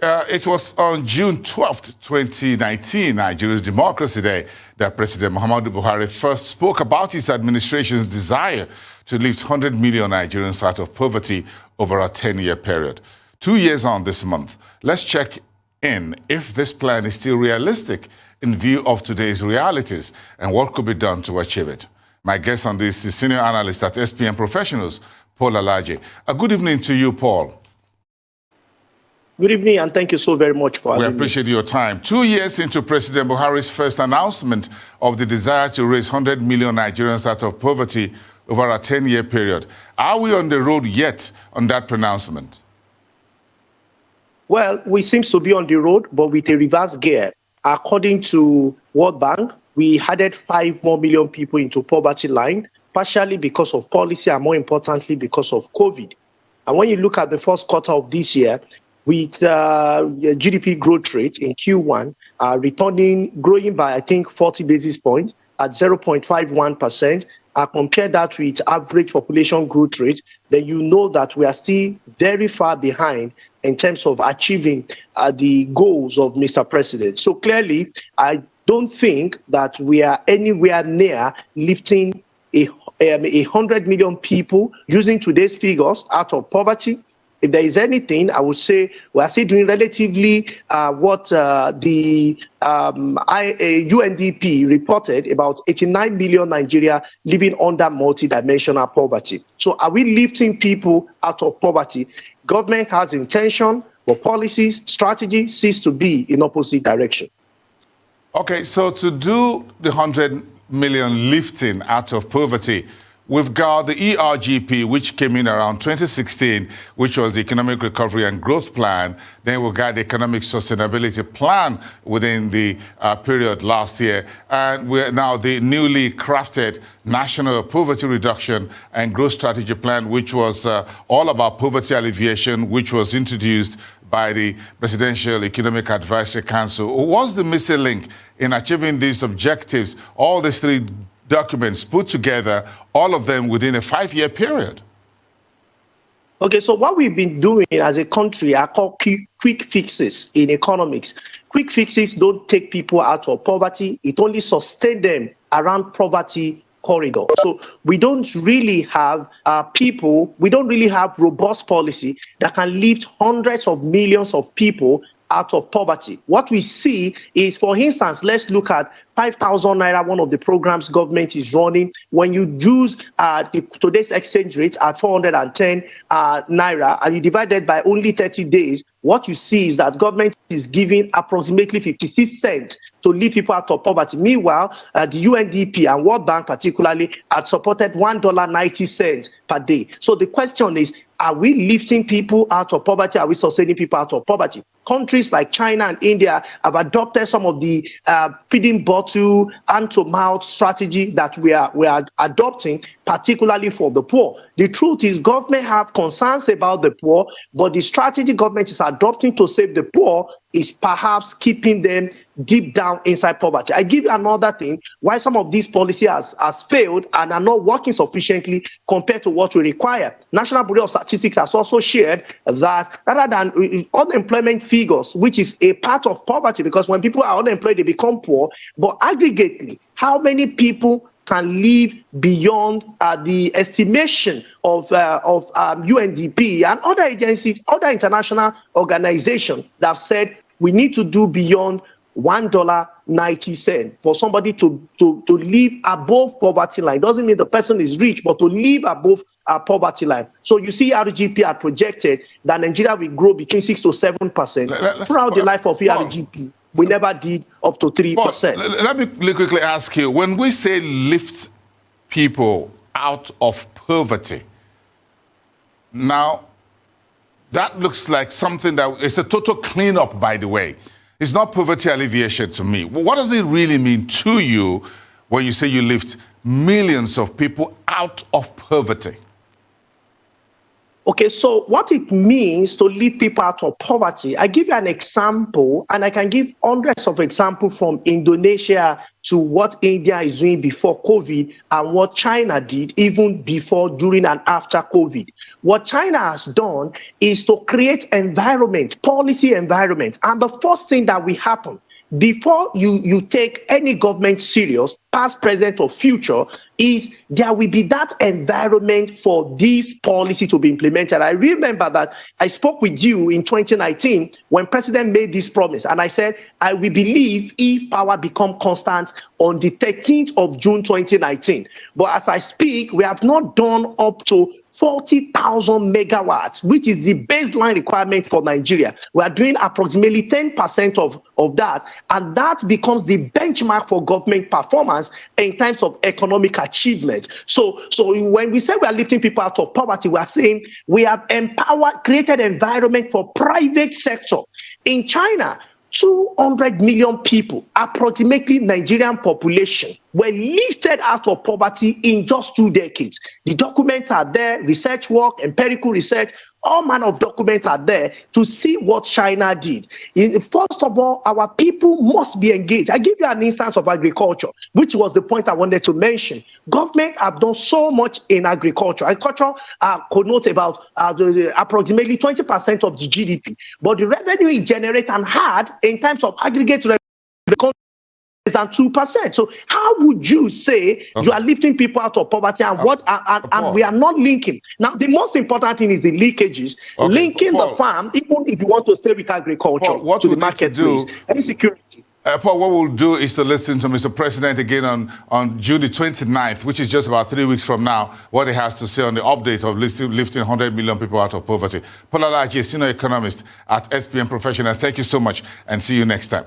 It was on June 12th, 2019, Nigeria's Democracy Day, that President Muhammadu Buhari first spoke about his administration's desire to lift 100 million Nigerians out of poverty over a 10-year period. 2 years on this month, let's check in if this plan is still realistic in view of today's realities and what could be done to achieve it. My guest on this is senior analyst at SPM Professionals, Paul Alaje. A good evening to you, Paul. Good evening, and thank you so very much for having me. We appreciate your time. 2 years into President Buhari's first announcement of the desire to raise 100 million Nigerians out of poverty over a 10-year period, are we on the road yet on that pronouncement? Well, we seem to be on the road, but with a reverse gear. According to World Bank, we added 5 more million people into poverty line, partially because of policy and more importantly because of COVID. And when you look at the first quarter of this year, with GDP growth rate in Q1 growing by, I think, 40 basis points at 0.51%, compare that with average population growth rate, then you know that we are still very far behind in terms of achieving the goals of Mr. President. So clearly, I don't think that we are anywhere near lifting 100 million people using today's figures out of poverty. If there is anything, I would say we are still doing relatively what the UNDP reported, about 89 million Nigeria living under multidimensional poverty. So are we lifting people out of poverty? Government has intention, but policies, strategy seems to be in opposite direction. Okay, so to do the 100 million lifting out of poverty, we've got the ERGP, which came in around 2016, which was the Economic Recovery and Growth Plan. Then we got the Economic Sustainability Plan within the period last year. And we're now the newly crafted National Poverty Reduction and Growth Strategy Plan, which was all about poverty alleviation, which was introduced by the Presidential Economic Advisory Council. What's the missing link in achieving these objectives, all these three documents put together, all of them within a 5-year period? Okay, so what we've been doing as a country are called quick fixes in economics. Quick fixes don't take people out of poverty. It only sustains them around poverty corridor. So we don't really have we don't really have robust policy that can lift hundreds of millions of people out of poverty. What we see is, for instance, let's look at 5,000 naira, one of the programs government is running. When you use today's exchange rate at 410 naira and you divide it by only 30 days, what you see is that government is giving approximately 56 cents to lift people out of poverty. Meanwhile, the UNDP and World Bank particularly had supported $1.90 per day. So the question is, are we lifting people out of poverty? Are we sustaining people out of poverty? Countries like China and India have adopted some of the feeding bottle, hand-to-mouth strategy that we are adopting, particularly for the poor. The truth is, government have concerns about the poor, but the strategy government is adopting to save the poor is perhaps keeping them deep down inside poverty. I give you another thing why some of these policies has failed and are not working sufficiently compared to what we require. National Bureau of Statistics has also shared that rather than unemployment figures, which is a part of poverty, because when people are unemployed, they become poor, but aggregately, how many people can live beyond the estimation of UNDP and other agencies, other international organizations that have said we need to do beyond $1.90 for somebody to live above poverty line. Doesn't mean the person is rich, but to live above poverty line. So you see, ERGP had projected that Nigeria will grow between 6 to 7% throughout the life of ERGP. We never did up to 3%. Let me quickly ask you, when we say lift people out of poverty, now that looks like something that is a total cleanup, by the way. It's not poverty alleviation to me. What does it really mean to you when you say you lift millions of people out of poverty? Okay, so what it means to lift people out of poverty, I give you an example, and I can give hundreds of examples from Indonesia to what India is doing before COVID and what China did even before, during, and after COVID. What China has done is to create environment, policy environment. And the first thing that will happen before you take any government serious, past, present, or future, is there will be that environment for this policy to be implemented. I remember that I spoke with you in 2019 when President made this promise, and I said, I will believe if power become constant on the 13th of June 2019. But as I speak, we have not done up to 40,000 megawatts, which is the baseline requirement for Nigeria. We are doing approximately 10% of that, and that becomes the benchmark for government performance in terms of economic achievement. So when we say we are lifting people out of poverty, we are saying we have empowered, created environment for private sector. In China, 200 million people, approximately Nigerian population, were lifted out of poverty in just 2 decades. The documents are there, research work, empirical research, all manner of documents are there to see what China did. First of all, our people must be engaged. I give you an instance of agriculture, which was the point I wanted to mention. Government have done so much in agriculture. Agriculture connotes about approximately 20% of the GDP, but the revenue it generates and had in terms of aggregate revenue than 2%. So how would you say you are lifting people out of poverty and and we are not linking? Now, the most important thing is the leakages, linking the farm, even if you want to stay with agriculture, to the marketplace, and security. Paul, what we'll do is to listen to Mr. President again on June the 29th, which is just about 3 weeks from now, what he has to say on the update of lifting 100 million people out of poverty. Paul Alaji, senior economist at SPM Professionals, thank you so much, and see you next time.